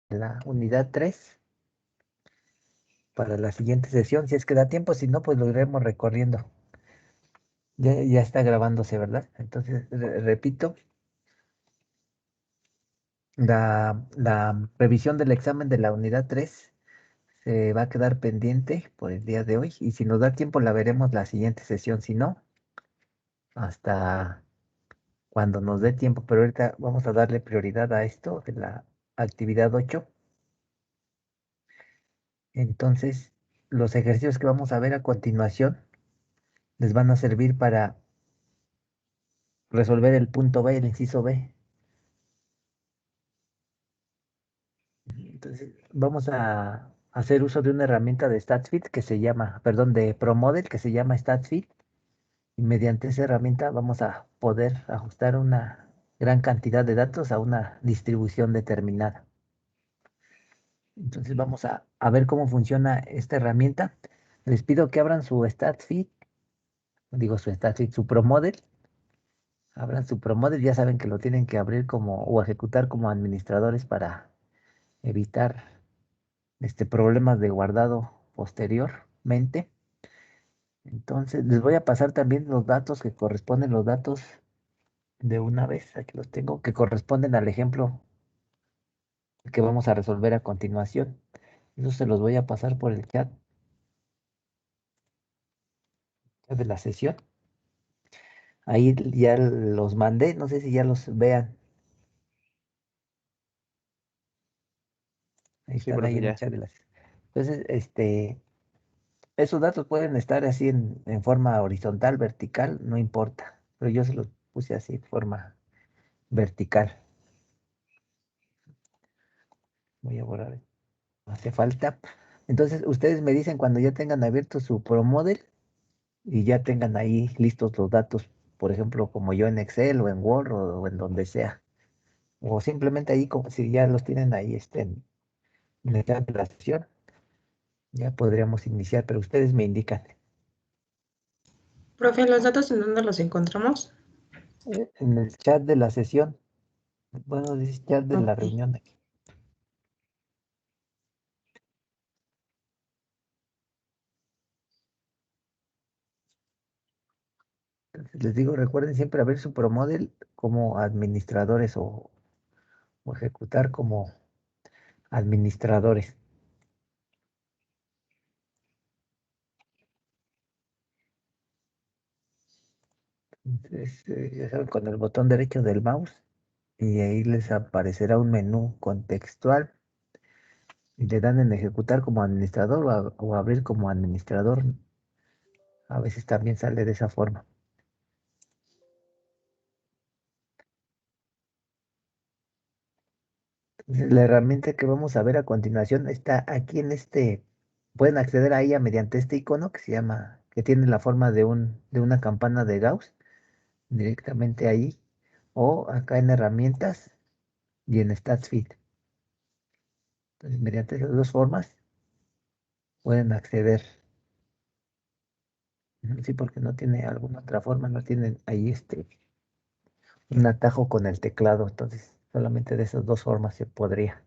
la unidad 3 para la siguiente sesión, si es que da tiempo, si no, pues lo iremos recorriendo. Ya está grabándose, ¿verdad? Entonces, repito, la revisión del examen de la unidad 3 se va a quedar pendiente por el día de hoy y si nos da tiempo la veremos la siguiente sesión, si no, hasta cuando nos dé tiempo, pero ahorita vamos a darle prioridad a esto de la actividad 8. Entonces, los ejercicios que vamos a ver a continuación les van a servir para resolver el punto B, el inciso B. Entonces, vamos a hacer uso de una herramienta de StatFit que se llama, perdón, de ProModel que se llama StatFit. Y mediante esa herramienta vamos a poder ajustar una gran cantidad de datos a una distribución determinada. Entonces vamos a ver cómo funciona esta herramienta. Les pido que abran su StatFit, su ProModel. Abran su ProModel, ya saben que lo tienen que abrir como o ejecutar como administradores para evitar problemas de guardado posteriormente. Entonces les voy a pasar también los datos que corresponden, los datos de una vez, aquí los tengo, que corresponden al ejemplo que vamos a resolver a continuación. Eso se los voy a pasar por el chat de la sesión. Ahí ya los mandé, no sé si ya los vean. Ahí Sí, están ahí profe, en el ya. chat de la sesión. Entonces, esos datos pueden estar así en forma horizontal, vertical, no importa. Pero yo se los puse así en forma vertical. Voy a borrar. No hace falta. Entonces, ustedes me dicen cuando ya tengan abierto su ProModel y ya tengan ahí listos los datos, por ejemplo, como yo en Excel o en Word o en donde sea. O simplemente ahí, como si ya los tienen ahí en el chat de la sesión, ya podríamos iniciar, pero ustedes me indican. Profe, ¿los datos en dónde los encontramos? En el chat de la sesión, bueno, dice chat de la Ok. reunión aquí. Entonces, les digo, recuerden siempre abrir su ProModel como administradores o ejecutar como administradores. Entonces, ya saben, con el botón derecho del mouse y ahí les aparecerá un menú contextual y le dan en ejecutar como administrador o abrir como administrador. A veces también sale de esa forma. Entonces, la herramienta que vamos a ver a continuación está aquí pueden acceder a ella mediante este icono que se llama, que tiene la forma de una campana de Gauss, directamente ahí, o acá en herramientas y en StatsFit. Entonces, mediante esas dos formas pueden acceder. Sí, porque no tiene alguna otra forma, no tienen ahí un atajo con el teclado, entonces solamente de esas dos formas se podría.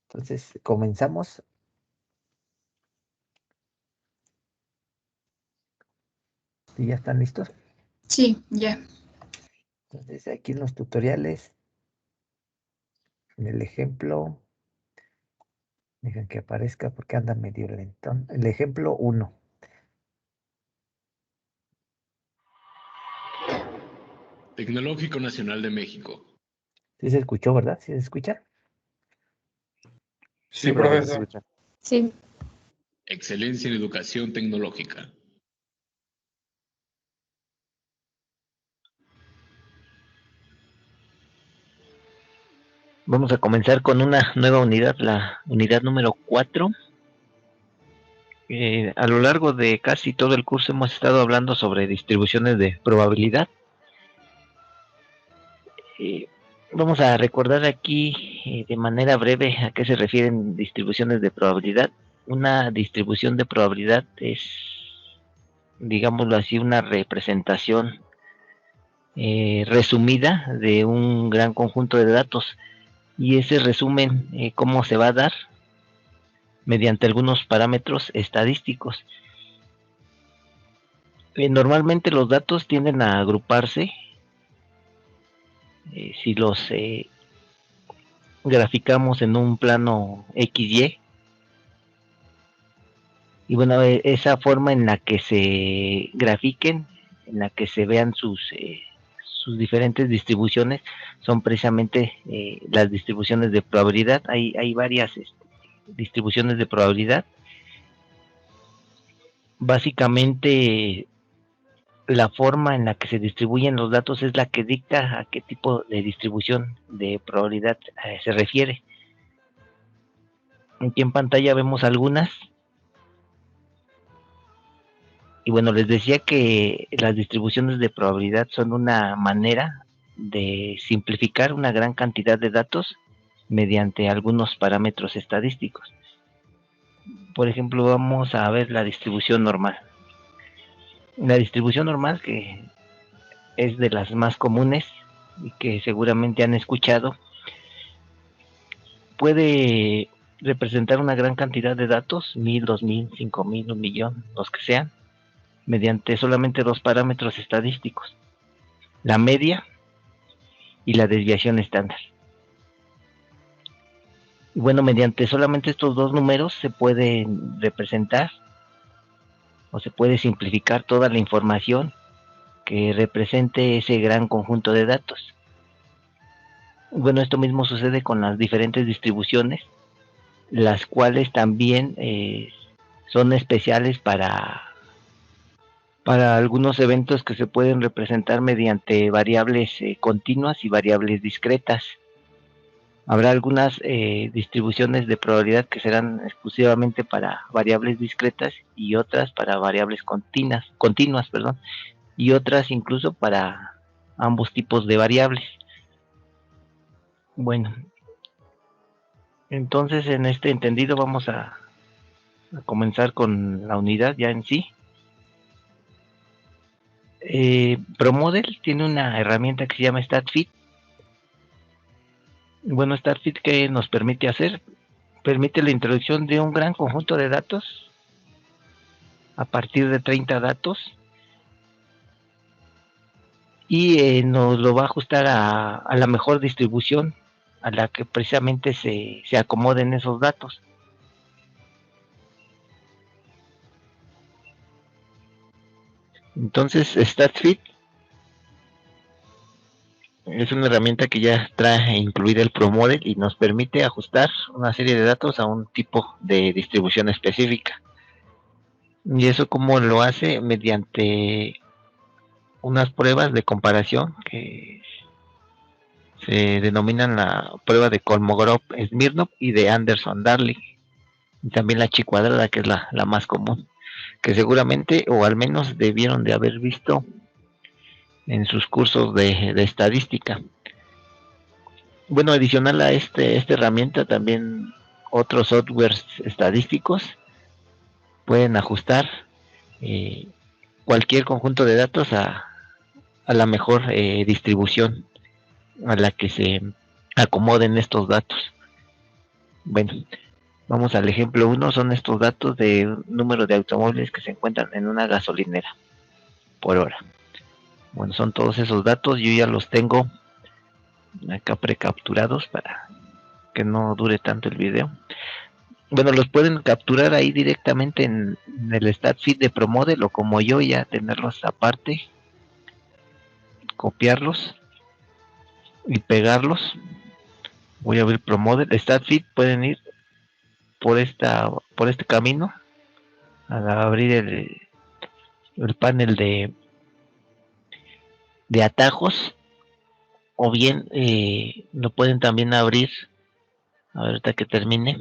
Entonces, comenzamos. ¿Y ya están listos? Sí, ya. Entonces, aquí en los tutoriales, en el ejemplo, dejen que aparezca porque anda medio lentón. El ejemplo 1. Tecnológico Nacional de México. ¿Sí se escuchó, verdad? ¿Sí se escucha? Sí, Sí, profe, se profesor. escucha. Sí. Excelencia en Educación Tecnológica. Vamos a comenzar con una nueva unidad, la unidad número 4. A lo largo de casi todo el curso hemos estado hablando sobre distribuciones de probabilidad. Vamos a recordar aquí de manera breve a qué se refieren distribuciones de probabilidad. Una distribución de probabilidad es, digámoslo así, una representación resumida de un gran conjunto de datos y ese resumen cómo se va a dar mediante algunos parámetros estadísticos. Normalmente los datos tienden a agruparse si los graficamos en un plano XY. Y bueno, esa forma en la que se grafiquen, en la que se vean sus diferentes distribuciones, son precisamente las distribuciones de probabilidad. Hay varias distribuciones de probabilidad. Básicamente, la forma en la que se distribuyen los datos es la que dicta a qué tipo de distribución de probabilidad se refiere. Aquí en pantalla vemos algunas. Y bueno, les decía que las distribuciones de probabilidad son una manera de simplificar una gran cantidad de datos mediante algunos parámetros estadísticos. Por ejemplo, vamos a ver la distribución normal. La distribución normal, que es de las más comunes y que seguramente han escuchado, puede representar una gran cantidad de datos, 1000, 2000, 5000, 1,000,000, los que sean, mediante solamente dos parámetros estadísticos: la media y la desviación estándar. Y bueno, mediante solamente estos dos números se puede representar o se puede simplificar toda la información que represente ese gran conjunto de datos. Bueno, esto mismo sucede con las diferentes distribuciones, las cuales también son especiales para algunos eventos que se pueden representar mediante variables continuas y variables discretas. Habrá algunas distribuciones de probabilidad que serán exclusivamente para variables discretas y otras para variables continuas, y otras incluso para ambos tipos de variables. Bueno, entonces en este entendido vamos a comenzar con la unidad ya en sí. ProModel tiene una herramienta que se llama StatFit. Bueno, StatFit, ¿qué nos permite hacer? Permite la introducción de un gran conjunto de datos a partir de 30 datos y nos lo va a ajustar a la mejor distribución a la que precisamente se acomoden esos datos. Entonces, StatFit es una herramienta que ya trae incluida el ProModel y nos permite ajustar una serie de datos a un tipo de distribución específica. ¿Y eso cómo lo hace? Mediante unas pruebas de comparación que se denominan la prueba de Kolmogorov-Smirnov y de Anderson-Darling, y también la chi-cuadrada, que es la más común, que seguramente o al menos debieron de haber visto en sus cursos de estadística. Bueno, adicional a esta herramienta, también otros softwares estadísticos pueden ajustar cualquier conjunto de datos a la mejor distribución a la que se acomoden estos datos. Bueno, vamos al ejemplo 1. Son estos datos de número de automóviles que se encuentran en una gasolinera por hora. Bueno, son todos esos datos. Yo ya los tengo acá precapturados para que no dure tanto el video. Bueno, los pueden capturar ahí directamente en el StatFit de ProModel, o como yo, ya tenerlos aparte, copiarlos y pegarlos. Voy a abrir ProModel, StatFit. Pueden ir por este camino al abrir el panel de atajos, o bien lo pueden también abrir ahorita que termine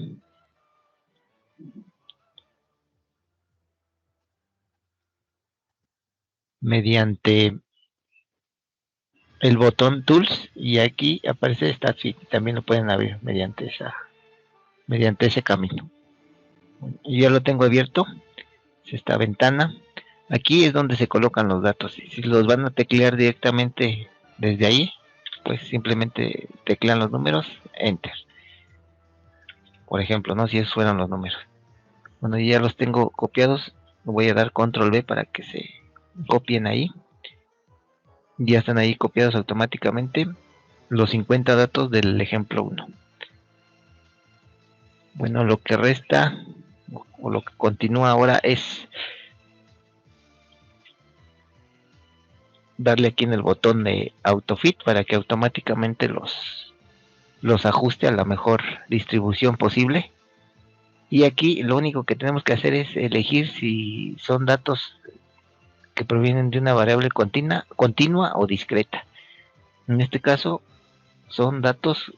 mediante el botón Tools, y aquí aparece StatFit. También lo pueden abrir mediante ese camino. Yo ya lo tengo abierto, esta ventana. Aquí es donde se colocan los datos, y si los van a teclear directamente desde ahí, pues simplemente teclean los números, enter. Por ejemplo, ¿no? Si esos fueran los números. Bueno, ya los tengo copiados, voy a dar control V para que se copien ahí. Ya están ahí copiados automáticamente los 50 datos del ejemplo 1. Bueno, lo que resta o lo que continúa ahora es darle aquí en el botón de AutoFit para que automáticamente los ajuste a la mejor distribución posible. Y aquí lo único que tenemos que hacer es elegir si son datos que provienen de una variable continua o discreta. En este caso son datos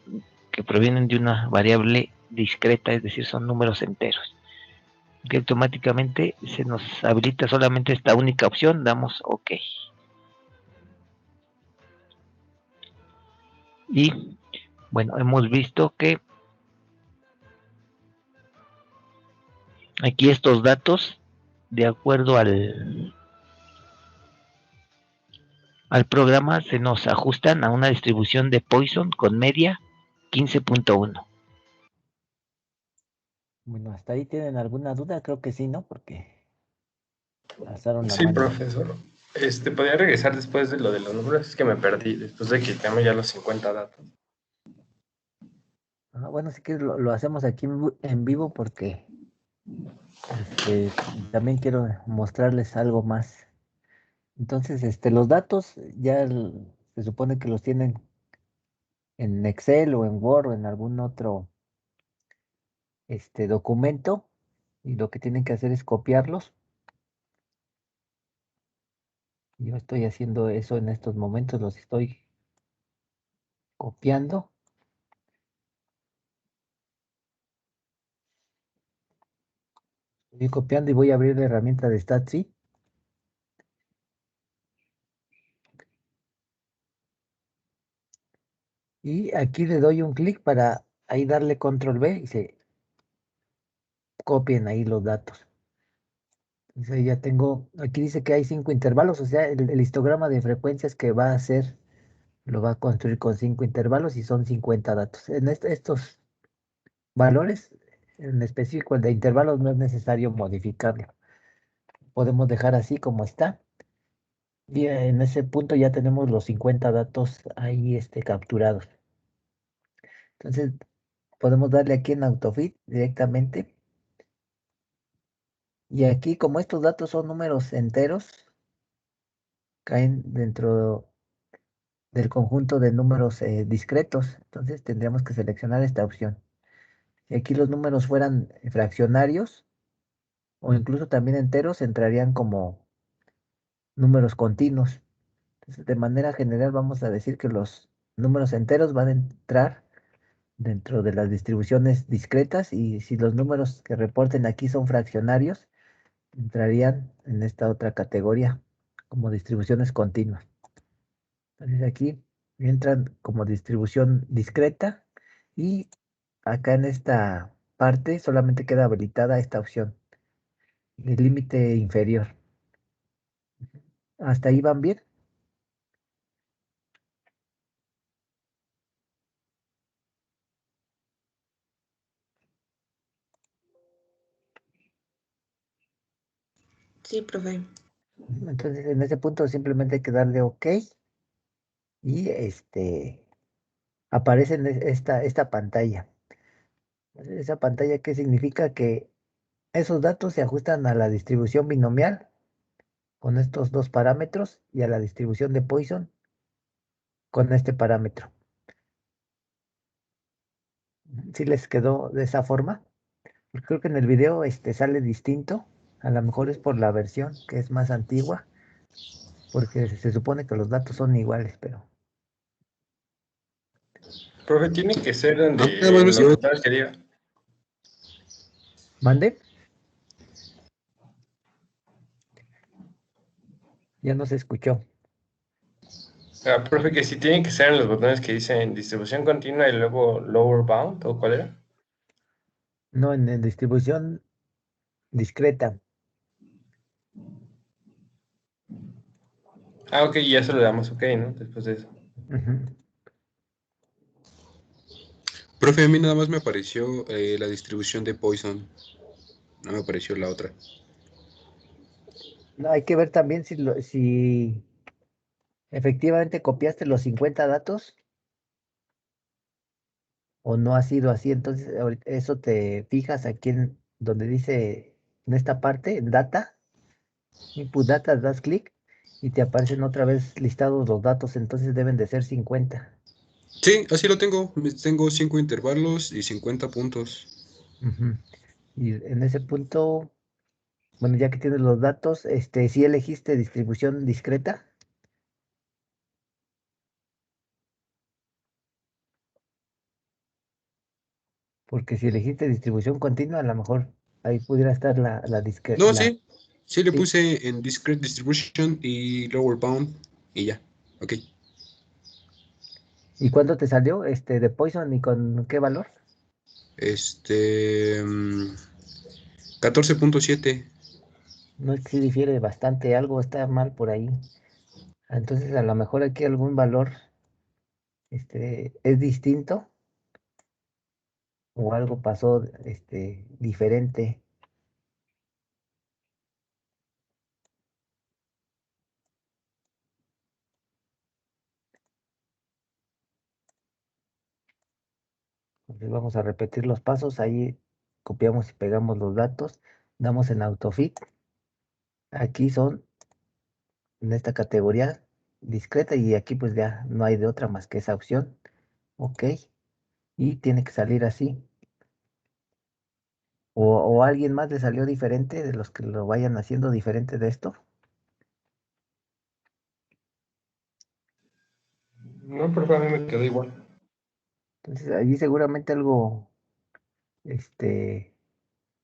que provienen de una variable discreta, es decir, son números enteros. Que automáticamente se nos habilita solamente esta única opción, damos OK. Y bueno, hemos visto que aquí estos datos, de acuerdo al programa, se nos ajustan a una distribución de Poisson con media 15.1. Bueno, ¿hasta ahí tienen alguna duda? Creo que sí, ¿no? Porque alzaron la Sí, mano. profesor. ¿Podría regresar después de lo de los números? Es que me perdí, después de que tenemos ya los 50 datos. Bueno, sí que lo hacemos aquí en vivo porque también quiero mostrarles algo más. Entonces, los datos ya se supone que los tienen en Excel o en Word o en algún otro documento, y lo que tienen que hacer es copiarlos. Yo estoy haciendo eso en estos momentos, los estoy copiando. Estoy copiando y voy a abrir la herramienta de StatSheet. Y aquí le doy un clic para ahí darle control V y se copien ahí los datos. Entonces ahí ya tengo, aquí dice que hay 5 intervalos, o sea, el histograma de frecuencias que va a hacer lo va a construir con 5 intervalos y son 50 datos. En estos valores, en específico el de intervalos, no es necesario modificarlo. Podemos dejar así como está. Y en ese punto ya tenemos los 50 datos ahí capturados. Entonces podemos darle aquí en AutoFit directamente. Y aquí, como estos datos son números enteros, caen dentro del conjunto de números discretos. Entonces tendríamos que seleccionar esta opción. Si aquí los números fueran fraccionarios o incluso también enteros, entrarían como números continuos. Entonces, de manera general, vamos a decir que los números enteros van a entrar dentro de las distribuciones discretas, y si los números que reporten aquí son fraccionarios, entrarían en esta otra categoría como distribuciones continuas. Entonces aquí entran como distribución discreta, y acá en esta parte solamente queda habilitada esta opción, el límite inferior. ¿Hasta ahí van bien? Sí, profe. Entonces en ese punto simplemente hay que darle OK, y aparece en esta pantalla. Esa pantalla, ¿qué significa? Que esos datos se ajustan a la distribución binomial con estos dos parámetros y a la distribución de Poisson con este parámetro. ¿Sí les quedó de esa forma? Porque creo que en el video sale distinto. A lo mejor es por la versión que es más antigua, porque se supone que los datos son iguales, pero... Profe, tiene que ser donde bueno, los sí. botones que diga. ¿Mande? Ya no se escuchó. Profe, que si tienen que ser en los botones que dicen distribución continua y luego lower bound, ¿o cuál era? No, en distribución discreta. Ok, ya se lo damos ok, ¿no? Después de eso. Ujú. Profe, a mí nada más me apareció la distribución de Poisson. No me apareció la otra. No, hay que ver también si efectivamente copiaste los 50 datos o no ha sido así. Entonces, eso te fijas aquí en donde dice, en esta parte, en data, input data, das clic y te aparecen otra vez listados los datos. Entonces deben de ser 50. Sí, así lo tengo. Tengo 5 intervalos y 50 puntos. Ujú. Y en ese punto, bueno, ya que tienes los datos, si elegiste distribución discreta. Porque si elegiste distribución continua, a lo mejor ahí pudiera estar la No, sí. Sí le sí. puse en Discrete Distribution y Lower Bound y ya. Ok. ¿Y cuánto te salió de Poison y con qué valor? Este... mm, 14.7. No es que sí difiere bastante, algo está mal por ahí. Entonces a lo mejor aquí algún valor es distinto o algo pasó diferente. Entonces vamos a repetir los pasos, ahí copiamos y pegamos los datos, damos en AutoFit. Aquí son en esta categoría discreta y aquí pues ya no hay de otra más que esa opción. Ok, y tiene que salir así. O a alguien más le salió diferente de los que lo vayan haciendo diferente de esto. No, profe, a mí me quedó igual. Entonces allí seguramente algo, este,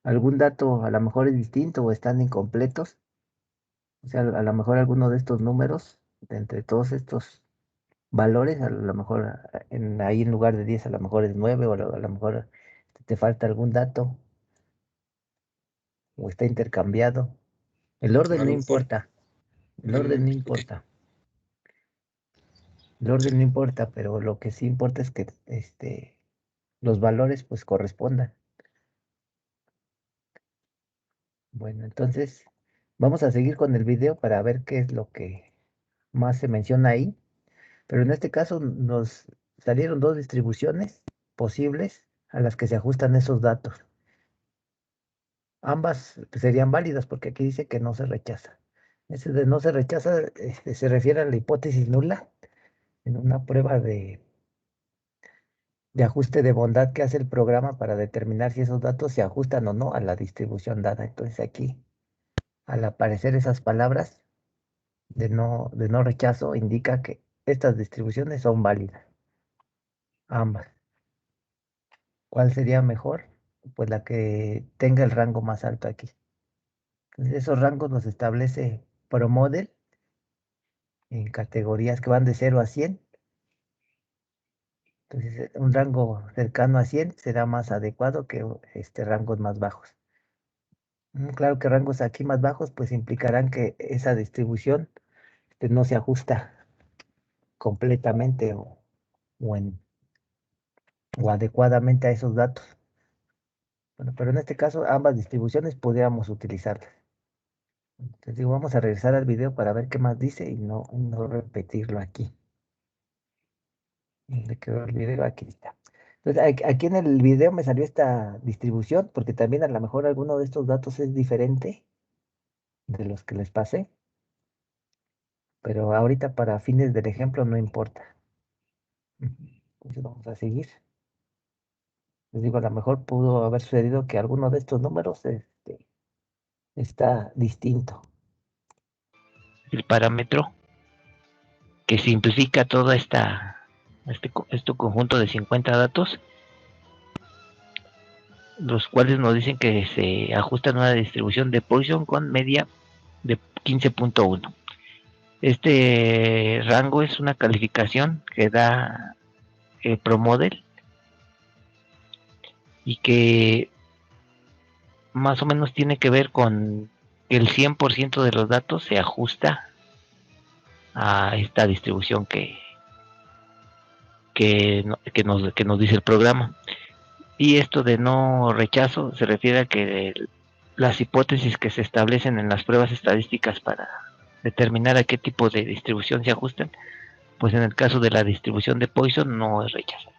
algún dato a lo mejor es distinto o están incompletos. O sea, a lo mejor alguno de estos números, de entre todos estos valores, a lo mejor ahí en lugar de 10 a lo mejor es 9 o a lo mejor te falta algún dato o está intercambiado. El A orden no lo mejor. importa, el orden no Ok. importa, el orden no importa, pero lo que sí importa es que los valores pues correspondan. Bueno, entonces vamos a seguir con el video para ver qué es lo que más se menciona ahí, pero en este caso nos salieron dos distribuciones posibles a las que se ajustan esos datos. Ambas pues, serían válidas porque aquí dice que no se rechaza. Ese de no se rechaza se refiere a la hipótesis nula en una prueba de ajuste de bondad que hace el programa para determinar si esos datos se ajustan o no a la distribución dada. Entonces aquí, al aparecer esas palabras de no rechazo, indica que estas distribuciones son válidas, ambas. ¿Cuál sería mejor? Pues la que tenga el rango más alto aquí. Entonces esos rangos los establece ProModel en categorías que van de 0 a 100. Entonces, un rango cercano a 100 será más adecuado que rangos más bajos. Claro que rangos aquí más bajos pues implicarán que esa distribución no se ajusta completamente o, en, o adecuadamente a esos datos. Bueno, pero en este caso ambas distribuciones podríamos utilizarlas. Entonces digo, vamos a regresar al video para ver qué más dice y no repetirlo aquí. ¿Dónde quedó el video? Aquí está. Entonces, aquí en el video me salió esta distribución, porque también a lo mejor alguno de estos datos es diferente de los que les pasé, pero ahorita para fines del ejemplo no importa. Ujú. Entonces vamos a seguir. Les digo, a lo mejor pudo haber sucedido que alguno de estos números está distinto. El parámetro que simplifica toda este conjunto de 50 datos, los cuales nos dicen que se ajustan a una distribución de Poisson con media de 15.1. Este rango es una calificación que da ProModel y que más o menos tiene que ver con que el 100% de los datos se ajusta a esta distribución que nos dice el programa. Y esto de no rechazo se refiere a que las hipótesis que se establecen en las pruebas estadísticas para determinar a qué tipo de distribución se ajustan, pues en el caso de la distribución de Poisson no es rechazo.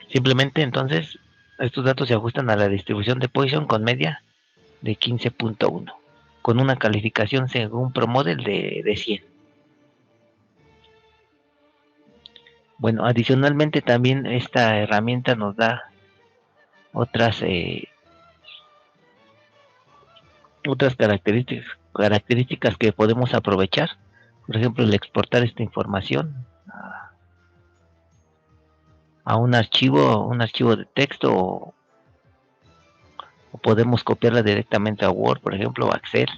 Simplemente entonces estos datos se ajustan a la distribución de Poisson con media de 15.1, con una calificación según ProModel de 100. Bueno, adicionalmente también esta herramienta nos da otras otras características que podemos aprovechar. Por ejemplo, el exportar esta información a un archivo de texto, o podemos copiarla directamente a Word, por ejemplo, o Excel.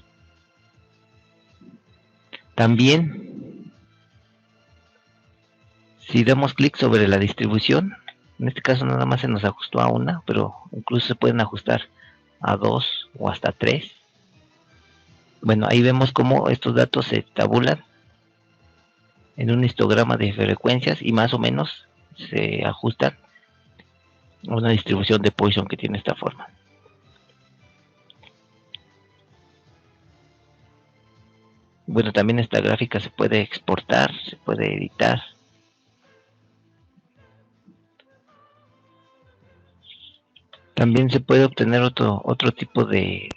También, si damos clic sobre la distribución, en este caso nada más se nos ajustó a una, pero incluso se pueden ajustar a 2 o hasta 3. Bueno, ahí vemos cómo estos datos se tabulan en un histograma de frecuencias y más o menos se ajustan a una distribución de Poisson que tiene esta forma. Bueno, también esta gráfica se puede exportar, se puede editar. También se puede obtener otro tipo de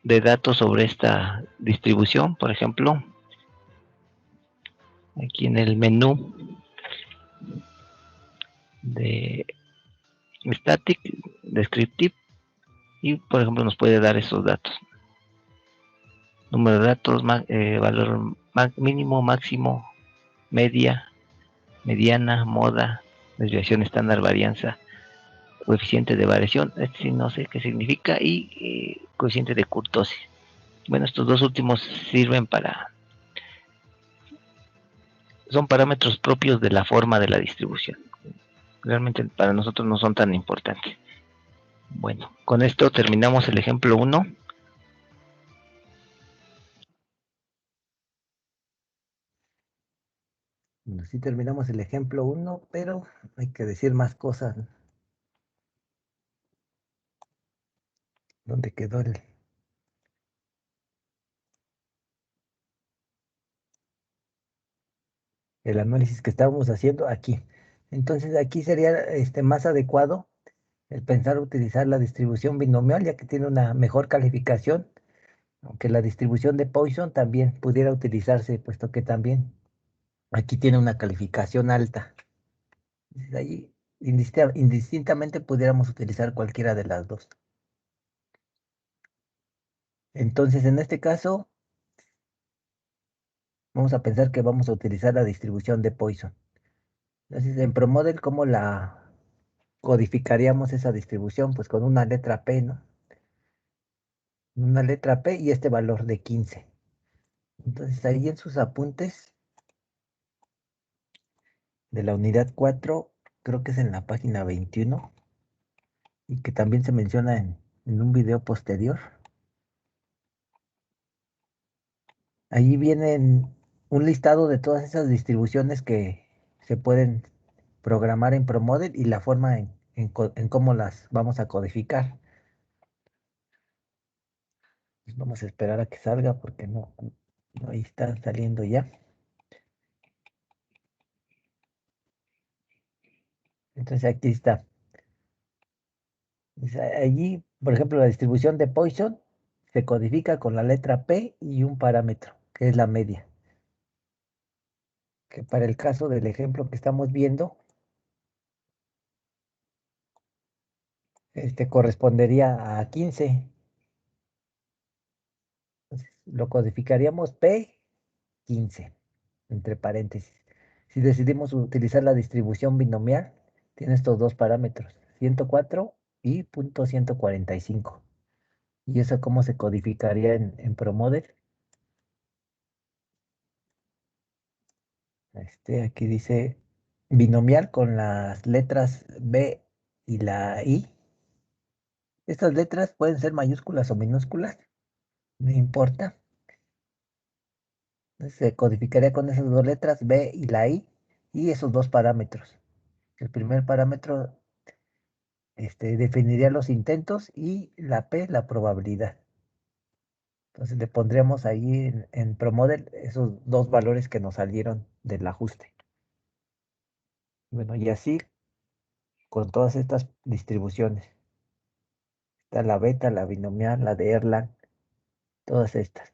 datos sobre esta distribución. Por ejemplo, aquí en el menú de Static, Descriptive, y por ejemplo nos puede dar esos datos. Número de datos, valor mínimo, máximo, media, mediana, moda, desviación estándar, varianza, coeficiente de variación, este sí no sé qué significa, y coeficiente de kurtosis. Bueno, estos dos últimos sirven son parámetros propios de la forma de la distribución. Realmente para nosotros no son tan importantes. Bueno, con esto terminamos el ejemplo 1. Bueno, sí terminamos el ejemplo 1, pero hay que decir más cosas. ¿Dónde quedó el análisis que estábamos haciendo aquí? Entonces aquí sería más adecuado el pensar utilizar la distribución binomial, ya que tiene una mejor calificación, aunque la distribución de Poisson también pudiera utilizarse, puesto que también aquí tiene una calificación alta. Entonces, ahí indistintamente pudiéramos utilizar cualquiera de las dos. Entonces, en este caso, vamos a pensar que vamos a utilizar la distribución de Poisson. Entonces, en ProModel, ¿cómo la codificaríamos esa distribución? Pues con una letra P, ¿no? Una letra P y este valor de 15. Entonces, ahí en sus apuntes de la unidad 4, creo que es en la página 21, y que también se menciona en un video posterior. Ahí vienen un listado de todas esas distribuciones que se pueden programar en ProModel y la forma en cómo las vamos a codificar. Pues vamos a esperar a que salga porque no, ahí está saliendo ya. Entonces aquí está. Allí, por ejemplo, la distribución de Poisson se codifica con la letra P y un parámetro, que es la media. Que para el caso del ejemplo que estamos viendo, correspondería a 15. Entonces, lo codificaríamos P15, entre paréntesis. Si decidimos utilizar la distribución binomial, tiene estos dos parámetros, 104 y .145. ¿Y eso cómo se codificaría en ProModel? Aquí dice binomial con las letras B y la I. Estas letras pueden ser mayúsculas o minúsculas, no importa. Entonces, se codificaría con esas dos letras B y la I y esos dos parámetros. El primer parámetro definiría los intentos y la P, la probabilidad. Entonces le pondríamos ahí en ProModel esos dos valores que nos salieron del ajuste. Bueno, y así con todas estas distribuciones. Está la beta, la binomial, la de Erlang, todas estas.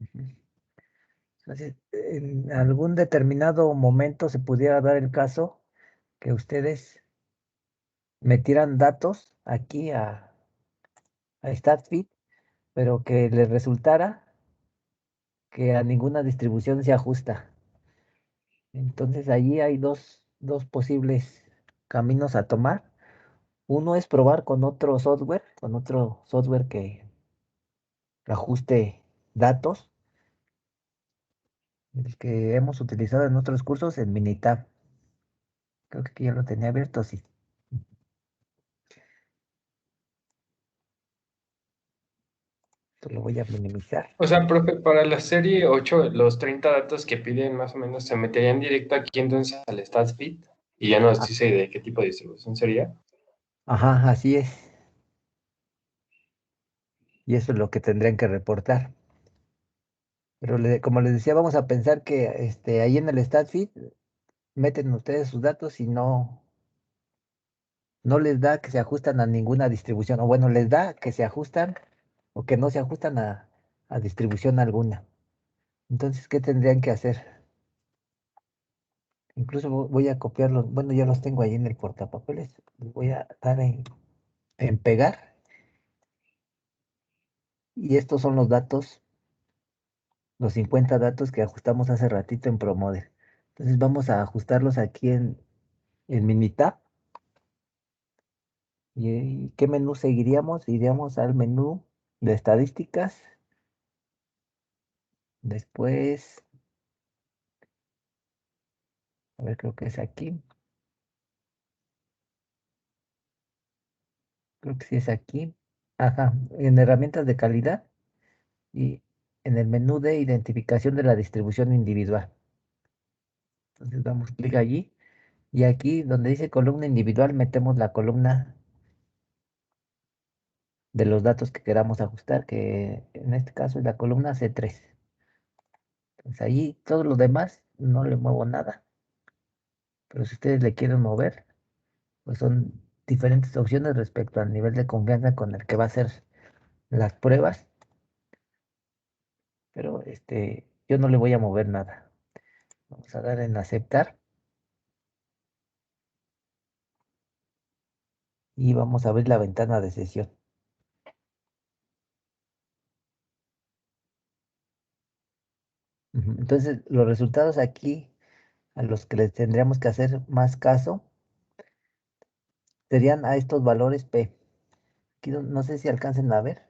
Ujú. Entonces, en algún determinado momento se pudiera dar el caso que ustedes metieran datos aquí a StatFit, pero que les resultara que a ninguna distribución se ajusta. Entonces allí hay dos posibles caminos a tomar. Uno es probar con otro software que ajuste datos, el que hemos utilizado en otros cursos en Minitab. Creo que aquí ya lo tenía abierto, sí. Esto lo voy a minimizar. O sea, profe, para la serie 8 los 30 datos que piden más o menos se meterían directo aquí entonces al StatsFit y ya nos Ah, dice de qué tipo de distribución sería. ajá, así es. Y eso es lo que tendrían que reportar. Pero como les decía, vamos a pensar que ahí en el StatFit meten ustedes sus datos y no les da que se ajustan a ninguna distribución. O bueno, les da que se ajustan o que no se ajustan a distribución alguna. Entonces, ¿qué tendrían que hacer? Incluso voy a copiarlos. Bueno, ya los tengo ahí en el portapapeles. Les voy a dar en pegar. Y estos son los datos, los 50 datos que ajustamos hace ratito en ProModel. Entonces vamos a ajustarlos aquí en Minitab. ¿Y qué menú seguiríamos? Iríamos al menú de estadísticas. Después, a ver, creo que es aquí. Creo que sí es aquí. Ajá, en herramientas de calidad y en el menú de identificación de la distribución individual. Entonces damos clic allí y aquí donde dice columna individual metemos la columna de los datos que queramos ajustar, que en este caso es la columna C3. Entonces ahí todos los demás no le muevo nada, pero si ustedes le quieren mover, pues son diferentes opciones respecto al nivel de confianza con el que va a hacer las pruebas, pero yo no le voy a mover nada. Vamos a dar en aceptar y vamos a abrir la ventana de sesión. Ujú. Entonces, los resultados aquí a los que les tendríamos que hacer más caso serían a estos valores P. Aquí no sé si alcancen a ver.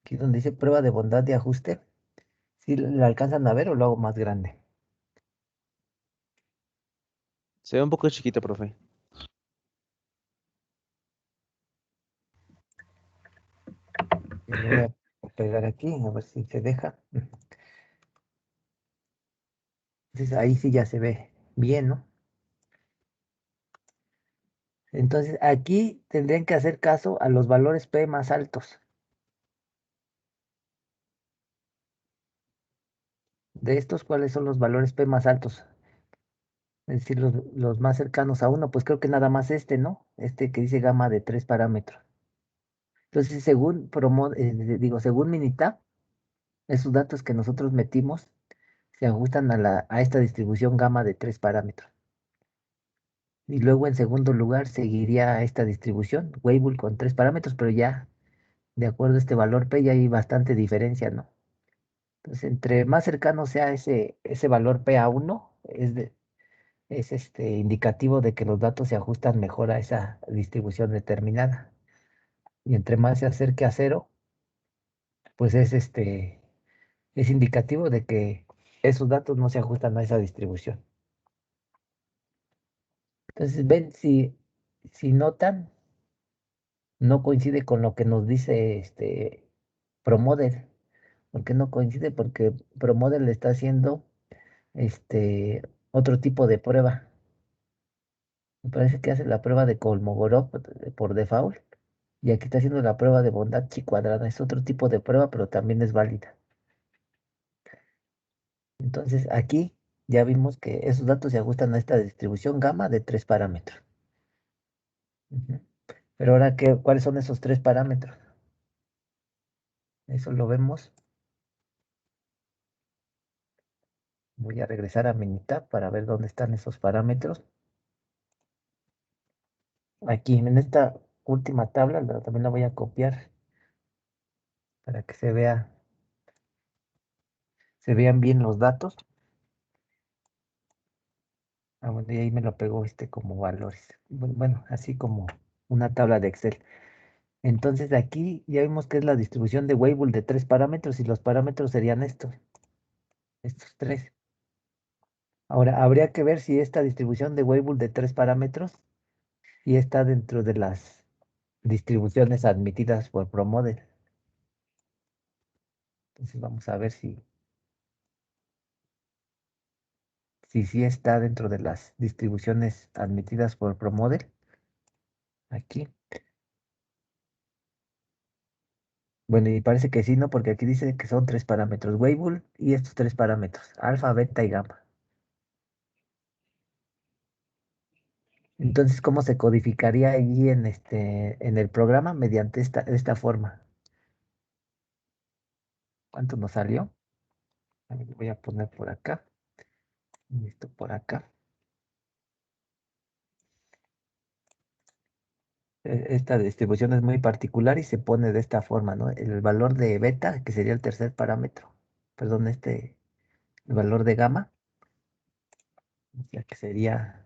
Aquí donde dice prueba de bondad de ajuste. Si lo alcanzan a ver o lo hago más grande. Se ve un poco chiquito, profe. Y lo voy a pegar aquí, a ver si se deja. Entonces ahí sí ya se ve bien, ¿no? Entonces aquí tendrían que hacer caso a los valores P más altos. De estos, ¿cuáles son los valores P más altos? Es decir, los más cercanos a uno, pues creo que nada más ¿no? Este que dice gama de 3 parámetros. Entonces, según Minitab, esos datos que nosotros metimos se ajustan a esta distribución gama de 3 parámetros. Y luego en segundo lugar seguiría esta distribución, Weibull con 3 parámetros, pero ya de acuerdo a este valor P ya hay bastante diferencia, ¿no? Entonces, entre más cercano sea ese valor P a 1, es indicativo de que los datos se ajustan mejor a esa distribución determinada. Y entre más se acerque a 0, pues es indicativo de que esos datos no se ajustan a esa distribución. Entonces, ven, si notan, no coincide con lo que nos dice ProModel. ¿Por qué no coincide? Porque ProModel está haciendo otro tipo de prueba. Me parece que hace la prueba de Kolmogorov por default. Y aquí está haciendo la prueba de Bondacci cuadrada. Es otro tipo de prueba, pero también es válida. Entonces aquí ya vimos que esos datos se ajustan a esta distribución gamma de 3 parámetros. Ujú. Pero ahora, ¿cuáles son esos 3 parámetros? Eso lo vemos. Voy a regresar a Minitab para ver dónde están esos parámetros. Aquí en esta última tabla también la voy a copiar para que se vean bien los datos. Ah, bueno, y ahí me lo pegó como valores. Bueno, así como una tabla de Excel. Entonces aquí ya vimos que es la distribución de Weibull de 3 parámetros y los parámetros serían estos tres. Ahora, habría que ver si esta distribución de Weibull de 3 parámetros y está dentro de las distribuciones admitidas por ProModel. Entonces vamos a ver si sí está dentro de las distribuciones admitidas por ProModel. Aquí. Bueno, y parece que sí, ¿no? Porque aquí dice que son 3 parámetros. Weibull y estos 3 parámetros. Alfa, beta y gamma. Entonces, ¿cómo se codificaría allí en el programa? Mediante esta forma. ¿Cuánto nos salió? A ver, voy a poner por acá. Y esto por acá. Esta distribución es muy particular y se pone de esta forma, ¿no? El valor de beta, que sería el tercer parámetro. Perdón, el valor de gamma, ya que sería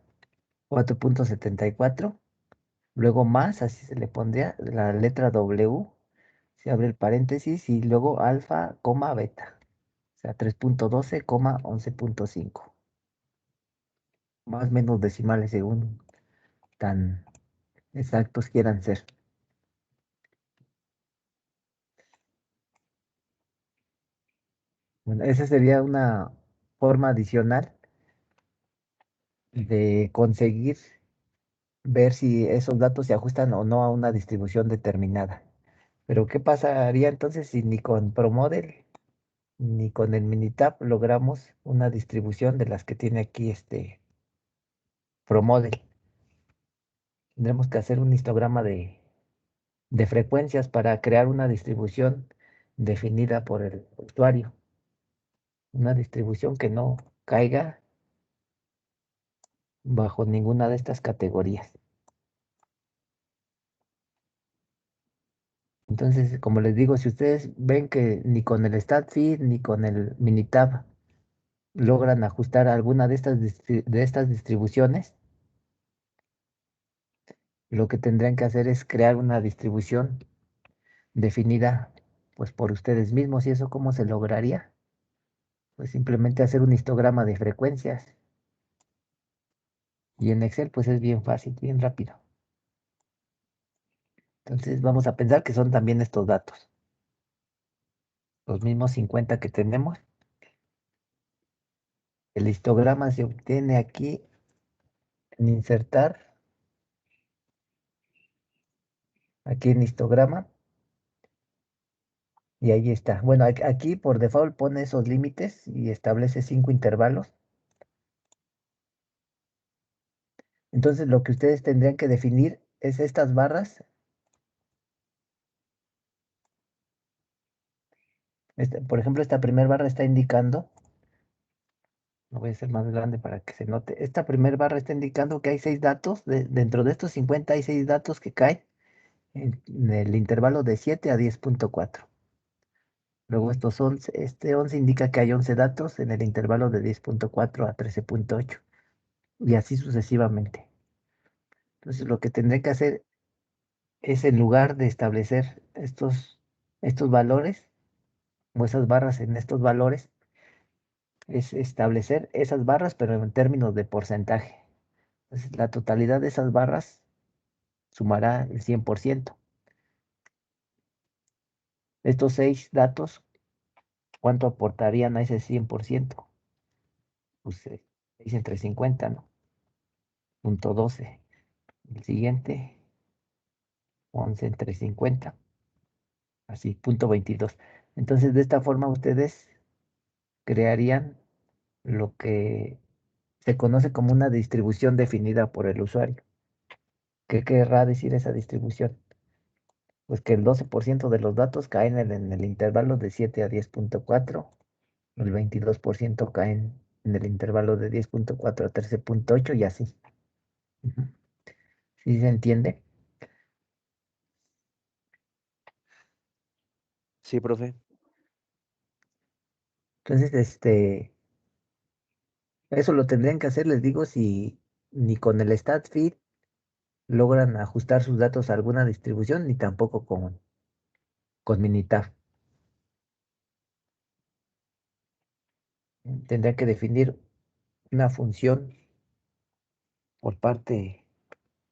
4.74. Luego más, así se le pondría la letra W. Se abre el paréntesis y luego alfa, coma, beta. O sea, 3.12, 11.5. Más o menos decimales según tan exactos quieran ser. Bueno, esa sería una forma adicional de conseguir ver si esos datos se ajustan o no a una distribución determinada. Pero ¿qué pasaría entonces si ni con ProModel ni con el Minitab logramos una distribución de las que tiene aquí ProModel? Tendremos que hacer un histograma de frecuencias para crear una distribución definida por el usuario. Una distribución que no caiga bajo ninguna de estas categorías. Entonces, como les digo, si ustedes ven que ni con el StatFeed ni con el Minitab logran ajustar alguna de estas distribuciones, lo que tendrían que hacer es crear una distribución definida pues por ustedes mismos. ¿Y eso cómo se lograría? Pues simplemente hacer un histograma de frecuencias. Y en Excel pues es bien fácil, bien rápido. Entonces vamos a pensar que son también estos datos. Los mismos 50 que tenemos. El histograma se obtiene aquí en insertar, aquí en histograma. Y ahí está. Bueno, aquí por default pone esos límites y establece 5 intervalos. Entonces lo que ustedes tendrían que definir es estas barras. Por ejemplo, esta primera barra está indicando, lo voy a hacer más grande para que se note. Esta primera barra está indicando que hay 6 datos. Dentro de estos 50 hay 6 datos que caen en el intervalo de 7 a 10.4. Luego este 11 indica que hay 11 datos en el intervalo de 10.4 a 13.8. Y así sucesivamente. Entonces lo que tendré que hacer es, en lugar de establecer estos valores o esas barras en estos valores, es establecer esas barras pero en términos de porcentaje. Entonces la totalidad de esas barras sumará el 100%. Estos 6 datos, ¿cuánto aportarían a ese 100%? Pues 6 entre 50, ¿no? Punto 12. El siguiente, 11 entre 50. Así, punto 22. Entonces, de esta forma ustedes crearían lo que se conoce como una distribución definida por el usuario. ¿Qué querrá decir esa distribución? Pues que el 12% de los datos caen en el intervalo de 7 a 10.4, el 22% caen en el intervalo de 10.4 a 13.8 y así. Ujú. ¿Sí se entiende? Sí, profe. Entonces, eso lo tendrían que hacer, les digo, si ni con el StatFeed logran ajustar sus datos a alguna distribución, ni tampoco con Minitab. Tendría que definir una función por parte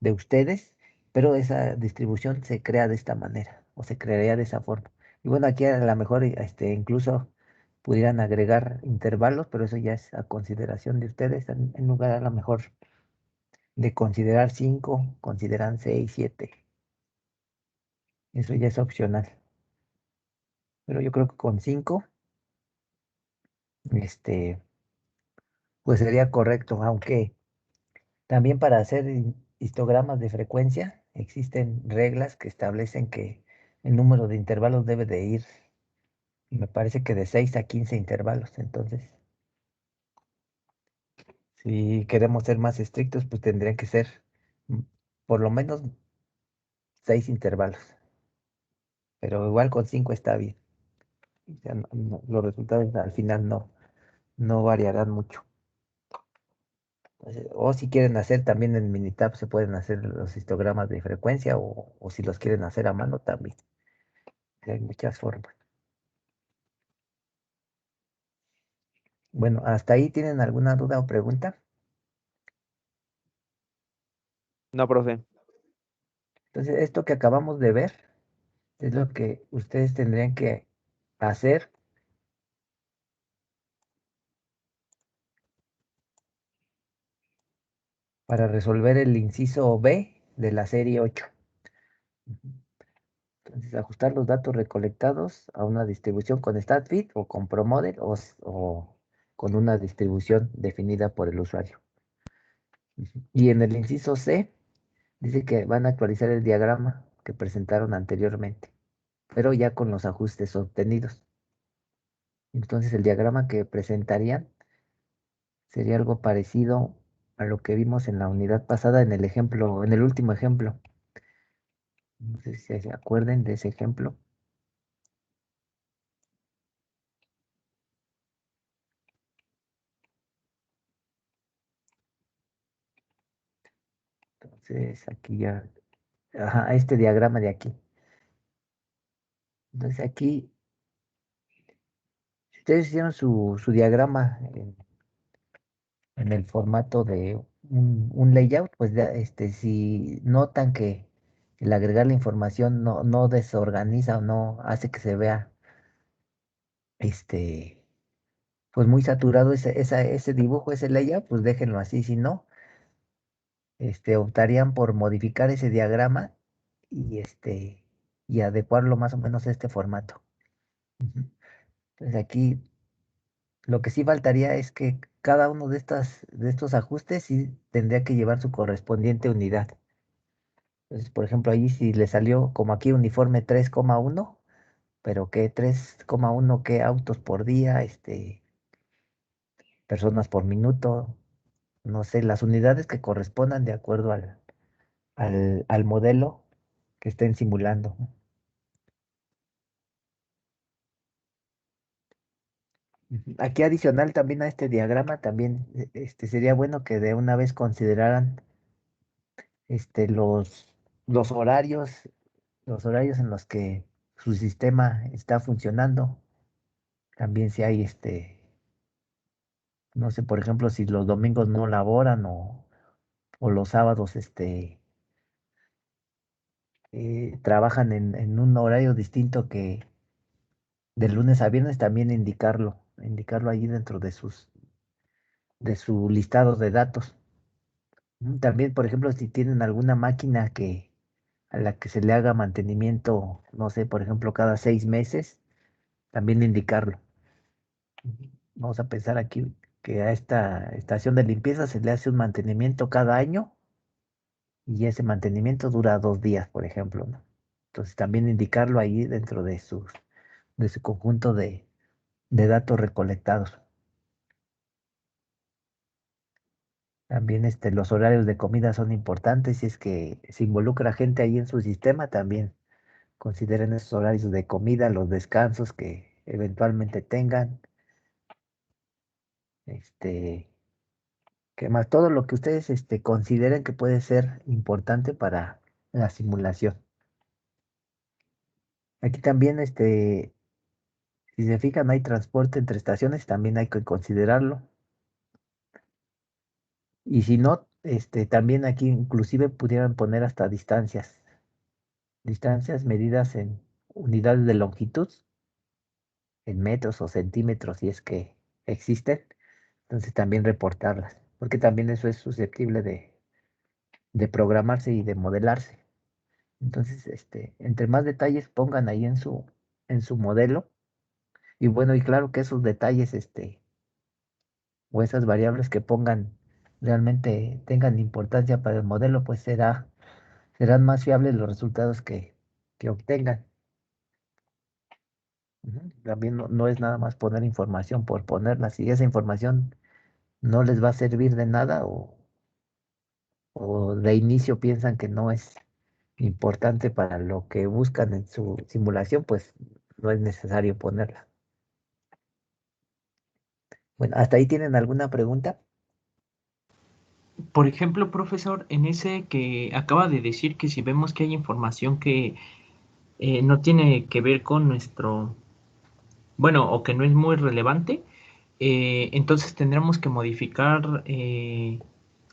de ustedes, pero esa distribución se crea de esta manera o se crearía de esa forma. Y bueno, aquí a lo mejor incluso pudieran agregar intervalos, pero eso ya es a consideración de ustedes. En lugar a lo mejor de considerar 5 consideran 6 7. Eso ya es opcional. Pero yo creo que con 5 este, pues sería correcto, aunque también para hacer histogramas de frecuencia existen reglas que establecen que el número de intervalos debe de ir, me parece que de 6 a 15 intervalos. Entonces, si queremos ser más estrictos, pues tendrían que ser mm, por lo menos 6 intervalos. Pero igual con 5 está bien. O sea, los resultados al final no variarán mucho. O si quieren hacer también en Minitab, se pueden hacer los histogramas de frecuencia o si los quieren hacer a mano también. Hay muchas formas. Bueno, ¿hasta ahí tienen alguna duda o pregunta? No, profe. Entonces, esto que acabamos de ver es lo que ustedes tendrían que hacer para resolver el inciso B de la serie 8. Ujú. Entonces, ajustar los datos recolectados a una distribución con StatFit o con ProModel o con una distribución definida por el usuario. Ujú. Y en el inciso C dice que van a actualizar el diagrama que presentaron anteriormente, pero ya con los ajustes obtenidos. Entonces, el diagrama que presentarían sería algo parecido a lo que vimos en la unidad pasada en el ejemplo, en el último ejemplo. No sé si se acuerden de ese ejemplo. Entonces, aquí ya, ajá, este diagrama de aquí. Entonces, aquí, si ustedes hicieron su diagrama en el formato de un layout, pues ya, si notan que el agregar la información no desorganiza o no hace que se vea, este, pues muy saturado ese dibujo, ese layout, pues déjenlo así. Si no, optarían por modificar ese diagrama y y adecuarlo más o menos a este formato. Ujú. Entonces aquí lo que sí faltaría es que cada uno de estos ajustes sí tendría que llevar su correspondiente unidad. Entonces, por ejemplo, ahí si le salió como aquí uniforme 3,1, pero que 3,1 qué autos por día, personas por minuto, no sé, las unidades que correspondan de acuerdo al modelo que estén simulando. Ujú. Aquí adicional también a este diagrama, también sería bueno que de una vez consideraran este, los, los horarios, los horarios en los que su sistema está funcionando. También si hay no sé, por ejemplo, si los domingos no laboran o los sábados trabajan en un horario distinto que de lunes a viernes, también indicarlo allí dentro de su listado de datos. También, por ejemplo, si tienen alguna máquina a la que se le haga mantenimiento, no sé, por ejemplo, cada 6 meses, también indicarlo. Vamos a pensar aquí que a esta estación de limpieza se le hace un mantenimiento cada año y ese mantenimiento dura 2 días, por ejemplo, ¿no? Entonces también indicarlo ahí dentro de su conjunto de datos recolectados. También los horarios de comida son importantes. Si es que se involucra gente ahí en su sistema, también consideren esos horarios de comida, los descansos que eventualmente tengan. Este, ¿Qué más? Todo lo que ustedes consideren que puede ser importante para la simulación. Aquí también, si se fijan, hay transporte entre estaciones, también hay que considerarlo. Y si no, también aquí inclusive pudieran poner hasta distancias medidas en unidades de longitud, en metros o centímetros, si es que existen. Entonces también reportarlas, porque también eso es susceptible de programarse y de modelarse. Entonces, entre más detalles pongan ahí en su modelo, y bueno, y claro que esos detalles, o esas variables que pongan realmente tengan importancia para el modelo, pues serán más fiables los resultados que obtengan. También no es nada más poner información por ponerla. Si esa información no les va a servir de nada o de inicio piensan que no es importante para lo que buscan en su simulación, pues no es necesario ponerla. Bueno, ¿hasta ahí tienen alguna pregunta? Por ejemplo, profesor, en ese que acaba de decir que si vemos que hay información que no tiene que ver con nuestro, bueno, o que no es muy relevante, entonces tendremos que modificar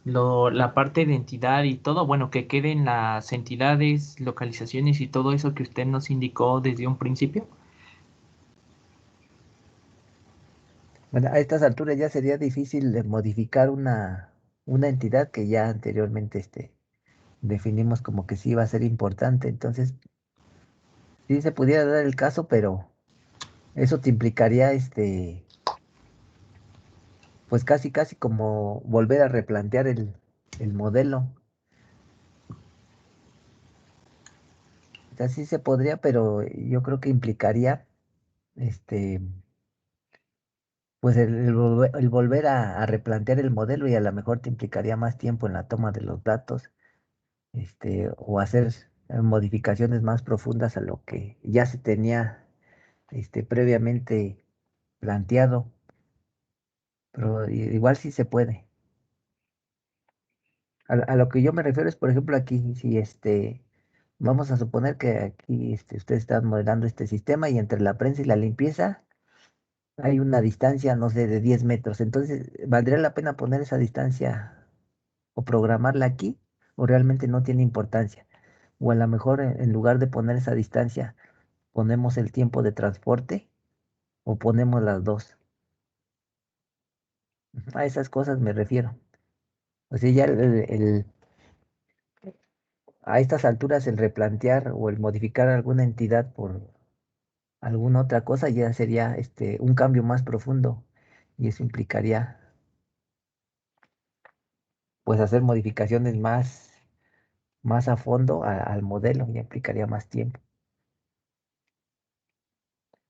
la parte de entidad y todo, bueno, que queden las entidades, localizaciones y todo eso que usted nos indicó desde un principio. Bueno, a estas alturas ya sería difícil modificar una entidad que ya anteriormente definimos como que sí iba a ser importante. Entonces, sí se pudiera dar el caso, pero eso te implicaría, pues casi, casi como volver a replantear el modelo. O sea, sí se podría, pero yo creo que implicaría, este, pues el volver a replantear el modelo y a lo mejor te implicaría más tiempo en la toma de los datos, o hacer modificaciones más profundas a lo que ya se tenía, previamente planteado, pero igual sí se puede. A lo que yo me refiero es, por ejemplo, aquí, si vamos a suponer que aquí ustedes están modelando este sistema y entre la prensa y la limpieza hay una distancia, no sé, de 10 metros. Entonces, ¿valdría la pena poner esa distancia o programarla aquí o realmente no tiene importancia? O a lo mejor en lugar de poner esa distancia, ponemos el tiempo de transporte o ponemos las dos. A esas cosas me refiero. O sea, ya a estas alturas el replantear o el modificar alguna entidad por alguna otra cosa ya sería un cambio más profundo y eso implicaría pues hacer modificaciones más a fondo al modelo y implicaría más tiempo.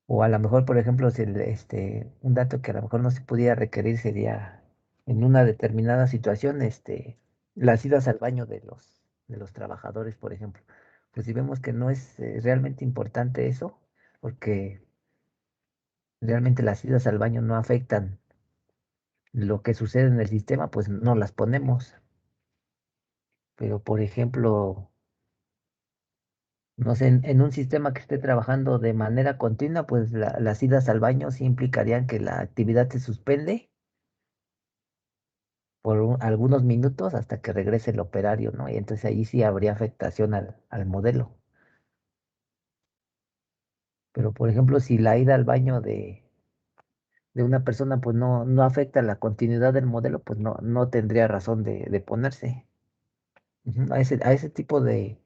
O a lo mejor, por ejemplo, si un dato que a lo mejor no se pudiera requerir sería en una determinada situación, las idas al baño de los trabajadores, por ejemplo. Pues si vemos que no es realmente importante eso, porque realmente las idas al baño no afectan lo que sucede en el sistema, pues no las ponemos. Pero, por ejemplo, no sé, en un sistema que esté trabajando de manera continua, pues las idas al baño sí implicarían que la actividad se suspende por algunos minutos hasta que regrese el operario, ¿no? Y entonces ahí sí habría afectación al modelo. Pero, por ejemplo, si la ida al baño de una persona, pues no afecta la continuidad del modelo, pues no tendría razón de ponerse. Ujú, a ese tipo de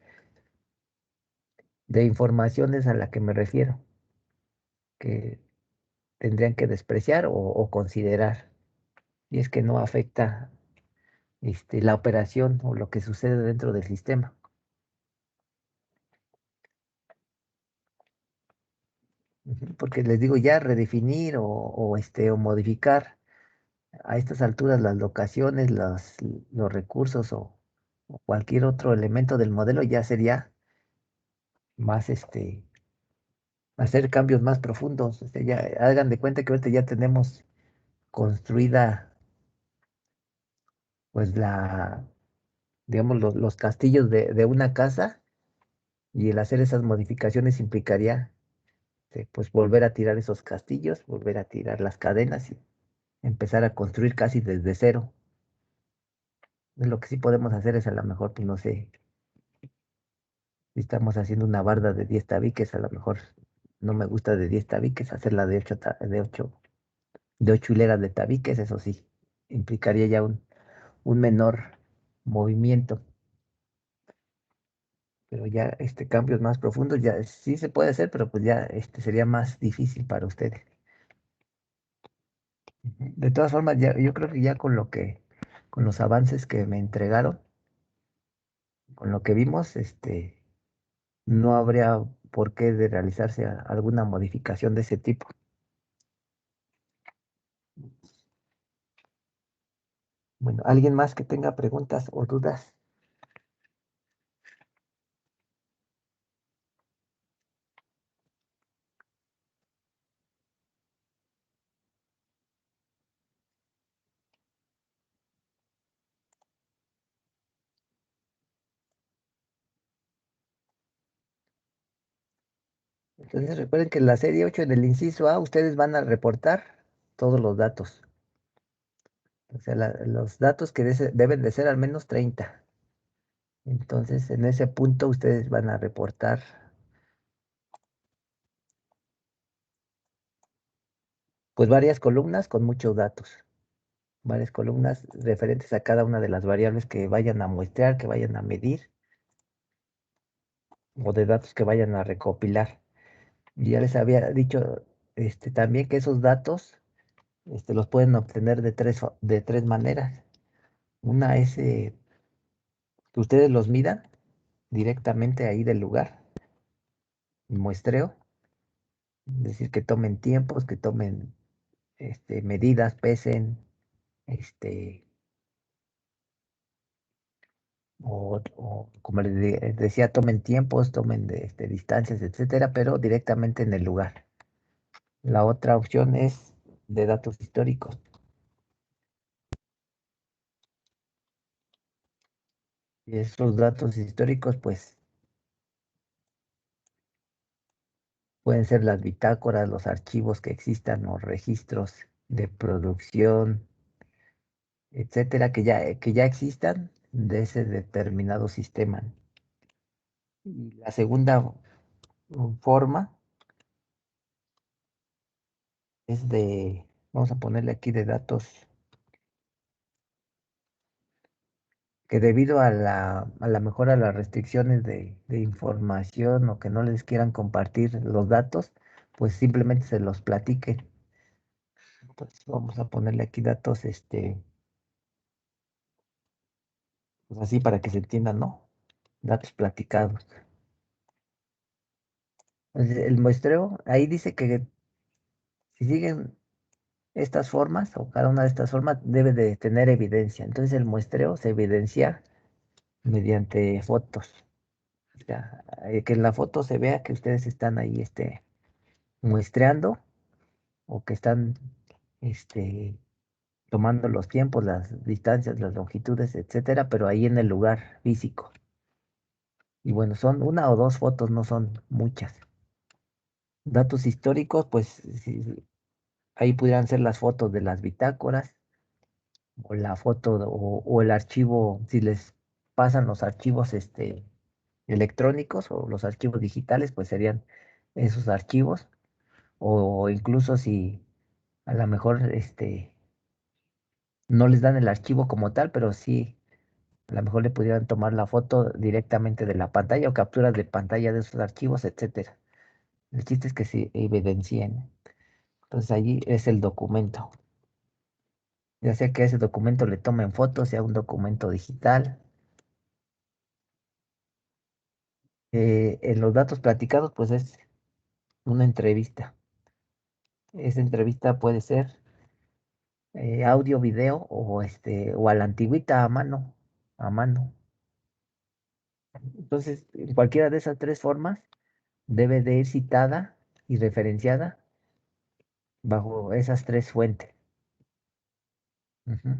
informaciones a la que me refiero, que tendrían que despreciar o considerar. Y es que no afecta la operación o lo que sucede dentro del sistema. Ujú, porque les digo, ya redefinir o modificar a estas alturas las locaciones, los recursos o cualquier otro elemento del modelo ya sería más hacer cambios más profundos. Ya hagan de cuenta que ahorita ya tenemos construida pues digamos, los castillos de una casa, y el hacer esas modificaciones implicaría pues volver a tirar esos castillos, volver a tirar las cadenas y empezar a construir casi desde cero. Lo que sí podemos hacer es a lo mejor, pues no sé, si estamos haciendo una barda de 10 tabiques, a lo mejor no me gusta de 10 tabiques, hacerla de ocho hileras de tabiques, eso sí, implicaría ya un menor movimiento. Pero ya cambios más profundos ya sí se puede hacer, pero pues ya sería más difícil para ustedes. Ujú. De todas formas, yo creo que ya con los avances que me entregaron, con lo que vimos, no habría por qué de realizarse alguna modificación de ese tipo. Bueno, ¿alguien más que tenga preguntas o dudas? Entonces recuerden que en la serie 8 en el inciso A ustedes van a reportar todos los datos. O sea, los datos que deben de ser al menos 30. Entonces, en ese punto ustedes van a reportar pues varias columnas con muchos datos, varias columnas referentes a cada una de las variables que vayan a muestrear, que vayan a medir o de datos que vayan a recopilar. Y ya les había dicho también que esos datos los pueden obtener de tres maneras. Una es que ustedes los midan directamente ahí del lugar, muestreo, es decir, que tomen tiempos, que tomen medidas, pesen, este, o como decía, tomen tiempos, tomen distancias, etcétera, pero directamente en el lugar. La otra opción es de datos históricos. Y esos datos históricos, pues, pueden ser las bitácoras, los archivos que existan, o registros de producción, etcétera, que ya existan de ese determinado sistema. Y la segunda forma es vamos a ponerle aquí de datos que debido a la mejor a las restricciones de información o que no les quieran compartir los datos, pues simplemente se los platiquen. Entonces vamos a ponerle aquí datos, pues así para que se entiendan, ¿no? Datos platicados. Entonces, el muestreo, ahí dice que si siguen estas formas o cada una de estas formas debe de tener evidencia. Entonces el muestreo se evidencia mediante fotos. O sea, que en la foto se vea que ustedes están ahí muestreando o que están este, tomando los tiempos, las distancias, las longitudes, etcétera, pero ahí en el lugar físico. Y bueno, son una o dos fotos, no son muchas. Datos históricos, pues ahí pudieran ser las fotos de las bitácoras o la foto o el archivo, si les pasan los archivos electrónicos o los archivos digitales, pues serían esos archivos, o incluso si A lo mejor no les dan el archivo como tal, pero sí, a lo mejor le pudieran tomar la foto directamente de la pantalla o capturas de pantalla de esos archivos, etcétera. El chiste es que se evidencien. Entonces allí es el documento. Ya sea que a ese documento le tomen fotos, sea un documento digital. En los datos platicados, pues es una entrevista. Esa entrevista puede ser audio, video o a la antigüita a mano, a mano. Entonces, en cualquiera de esas tres formas debe de ir citada y referenciada bajo esas tres fuentes. Ujú.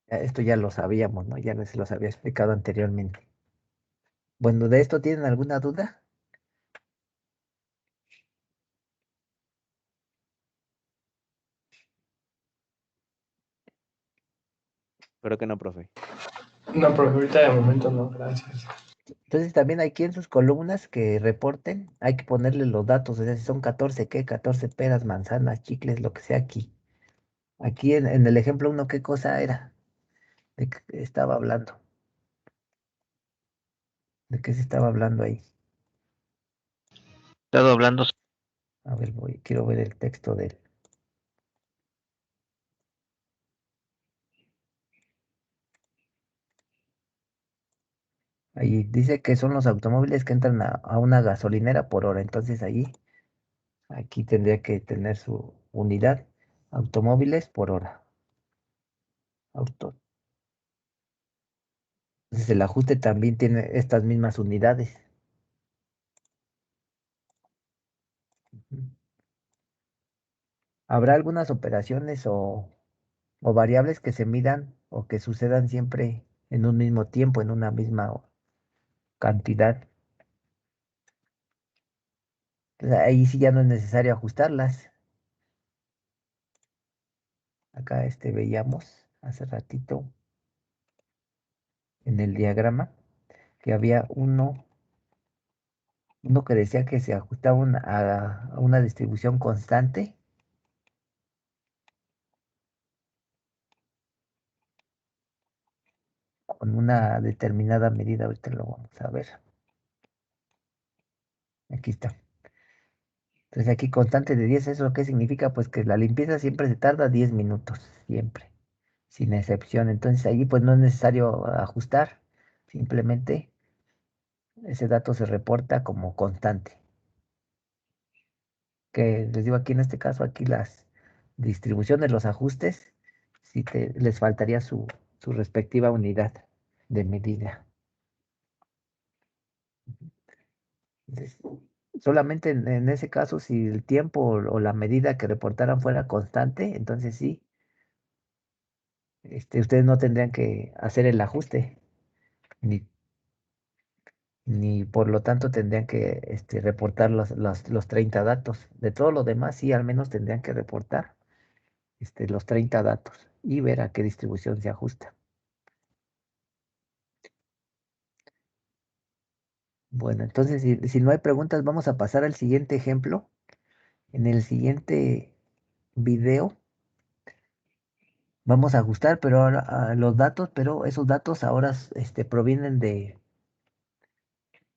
Esto ya lo sabíamos, ¿no? Ya les los había explicado anteriormente. Bueno, ¿de esto tienen alguna duda? Creo que no, profe. No, profe, ahorita de momento no, gracias. Entonces también aquí en sus columnas que reporten, hay que ponerle los datos, o sea, si son 14, ¿qué? 14 peras, manzanas, chicles, lo que sea aquí. Aquí en el ejemplo uno, ¿qué cosa era? ¿De qué estaba hablando? ¿De qué se estaba hablando ahí? Estado hablando. A ver, quiero ver el texto de él. Ahí dice que son los automóviles que entran a una gasolinera por hora. Entonces aquí tendría que tener su unidad. Automóviles por hora. Auto. Entonces el ajuste también tiene estas mismas unidades. Ujú. Habrá algunas operaciones o variables que se midan o que sucedan siempre en un mismo tiempo, en una misma cantidad. Entonces, ahí sí ya no es necesario ajustarlas. Acá veíamos hace ratito en el diagrama que había uno que decía que se ajustaba a una distribución constante con una determinada medida. Ahorita lo vamos a ver. Aquí está. Entonces aquí constante de 10, ¿eso qué significa? Pues que la limpieza siempre se tarda 10 minutos, siempre, sin excepción. Entonces allí pues no es necesario ajustar, simplemente ese dato se reporta como constante. Que les digo aquí en este caso, aquí las distribuciones, los ajustes, sí les faltaría su respectiva unidad de medida. Entonces, solamente en ese caso, si el tiempo o la medida que reportaran fuera constante, entonces sí, ustedes no tendrían que hacer el ajuste, ni, ni por lo tanto tendrían que reportar los 30 datos. De todo lo demás, sí, al menos tendrían que reportar los 30 datos y ver a qué distribución se ajusta. Bueno, entonces si no hay preguntas, vamos a pasar al siguiente ejemplo. En el siguiente video vamos a ajustar, pero ahora los datos, pero esos datos ahora provienen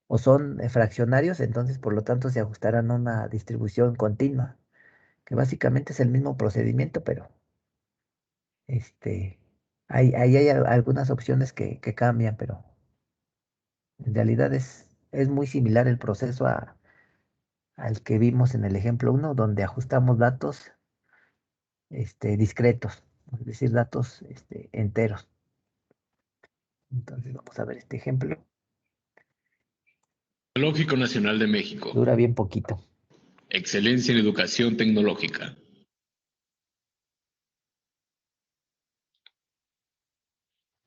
o son fraccionarios, entonces por lo tanto se ajustarán a una distribución continua, que básicamente es el mismo procedimiento, pero ahí hay algunas opciones que cambian, pero en realidad es muy similar el proceso al que vimos en el ejemplo uno, donde ajustamos datos discretos, es decir, datos enteros. Entonces vamos a ver este ejemplo. Tecnológico Nacional de México. Dura bien poquito. Excelencia en educación tecnológica.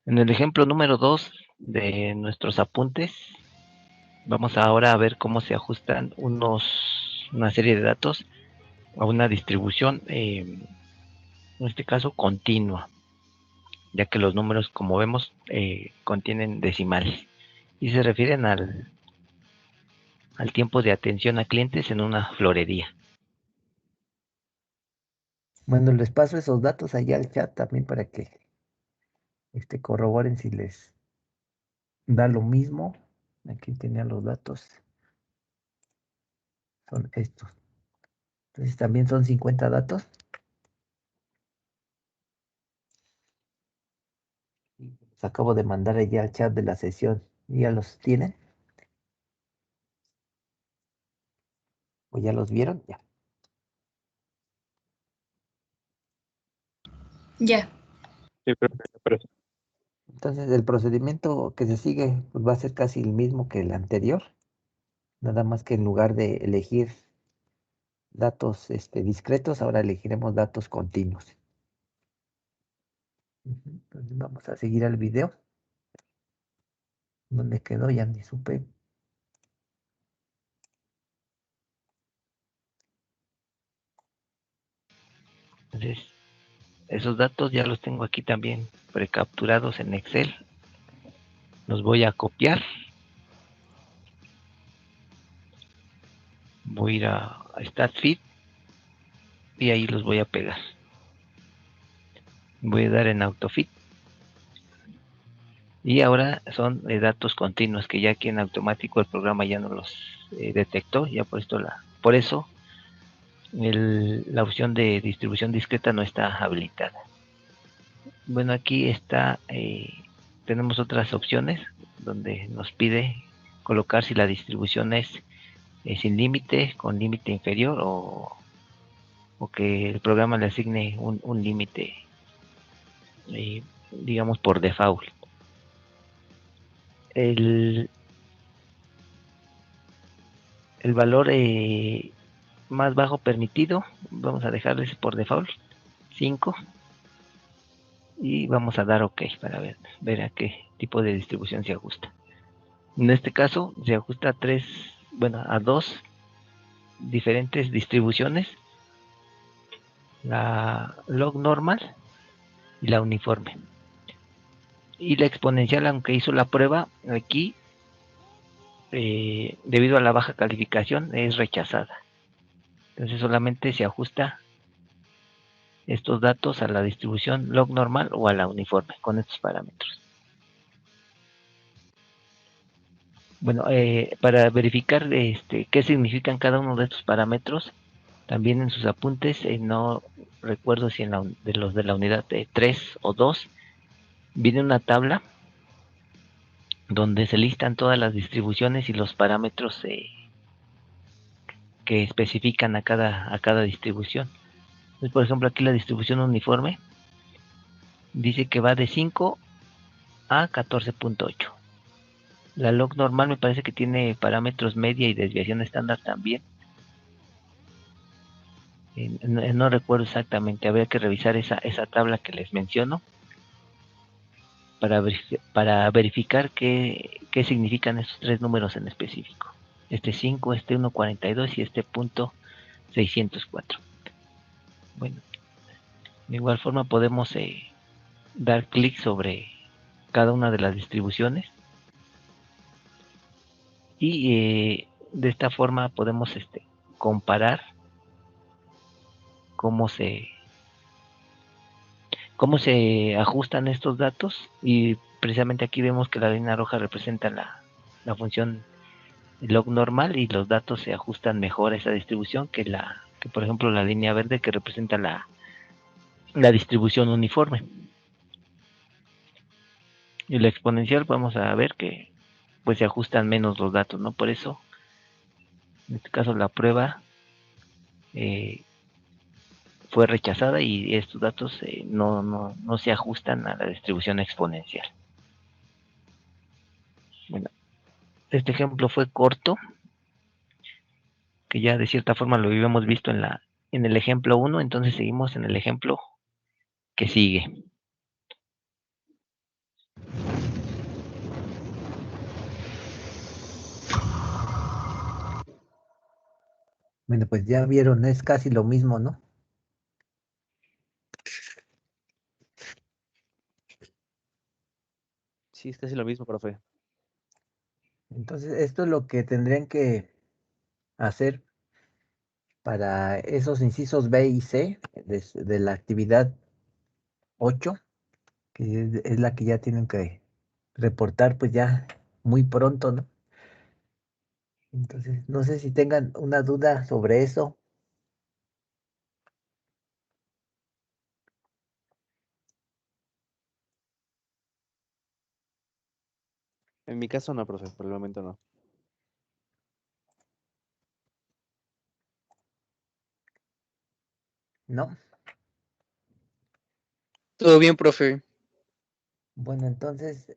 En el ejemplo número 2 de nuestros apuntes, vamos ahora a ver cómo se ajustan una serie de datos a una distribución, en este caso continua, ya que los números, como vemos, contienen decimales y se refieren al tiempo de atención a clientes en una florería. Bueno, les paso esos datos allá al chat también para que corroboren si les da lo mismo. Aquí tenía los datos. Son estos. Entonces también son 50 datos. Los acabo de mandar allá al chat de la sesión. ¿Ya los tienen? ¿O ya los vieron? Ya. Ya. Sí, profe. Entonces el procedimiento que se sigue pues, va a ser casi el mismo que el anterior. Nada más que en lugar de elegir datos discretos, ahora elegiremos datos continuos. Entonces vamos a seguir al video. ¿Dónde quedó? Ya ni supe. Entonces, esos datos ya los tengo aquí también precapturados en Excel. Los voy a copiar. Voy a ir a StatFit y ahí los voy a pegar. Voy a dar en AutoFit. Y ahora son datos continuos que ya aquí en automático el programa ya no los detectó. Ya por eso la opción de distribución discreta no está habilitada. Bueno, aquí está, tenemos otras opciones donde nos pide colocar si la distribución es sin límite, con límite inferior o que el programa le asigne un límite, digamos, por default. El valor más bajo permitido, vamos a dejarles por default 5 y vamos a dar OK para ver a qué tipo de distribución se ajusta. En este caso se ajusta a dos diferentes distribuciones, la log normal y la uniforme. Y la exponencial, aunque hizo la prueba, aquí debido a la baja calificación es rechazada. Entonces solamente se ajusta estos datos a la distribución log normal o a la uniforme con estos parámetros. Bueno, para verificar qué significan cada uno de estos parámetros, también en sus apuntes, no recuerdo si de los de la unidad 3 o 2, viene una tabla donde se listan todas las distribuciones y los parámetros que especifican a cada distribución. Entonces, por ejemplo, aquí la distribución uniforme dice que va de 5 a 14.8. La log normal me parece que tiene parámetros media y desviación estándar también. No recuerdo exactamente, habría que revisar esa tabla que les menciono para verificar qué significan estos tres números en específico. Este 5, este 1.42 y este punto 604. Bueno, de igual forma podemos dar clic sobre cada una de las distribuciones y de esta forma podemos comparar cómo se ajustan estos datos, y precisamente aquí vemos que la línea roja representa la función log normal y los datos se ajustan mejor a esa distribución que por ejemplo la línea verde que representa la distribución uniforme. Y la exponencial vamos a ver que pues se ajustan menos los datos, ¿no? Por eso en este caso la prueba fue rechazada y estos datos no se ajustan a la distribución exponencial. Bueno, este ejemplo fue corto, que ya de cierta forma lo habíamos visto en el ejemplo 1, entonces seguimos en el ejemplo que sigue. Bueno, pues ya vieron, es casi lo mismo, ¿no? Sí, es casi lo mismo, profe. Entonces, esto es lo que tendrían que hacer para esos incisos B y C de la actividad 8, que es la que ya tienen que reportar pues ya muy pronto, ¿no? Entonces, no sé si tengan una duda sobre eso. En mi caso no, profe, por el momento no. ¿No? Todo bien, profe. Bueno, entonces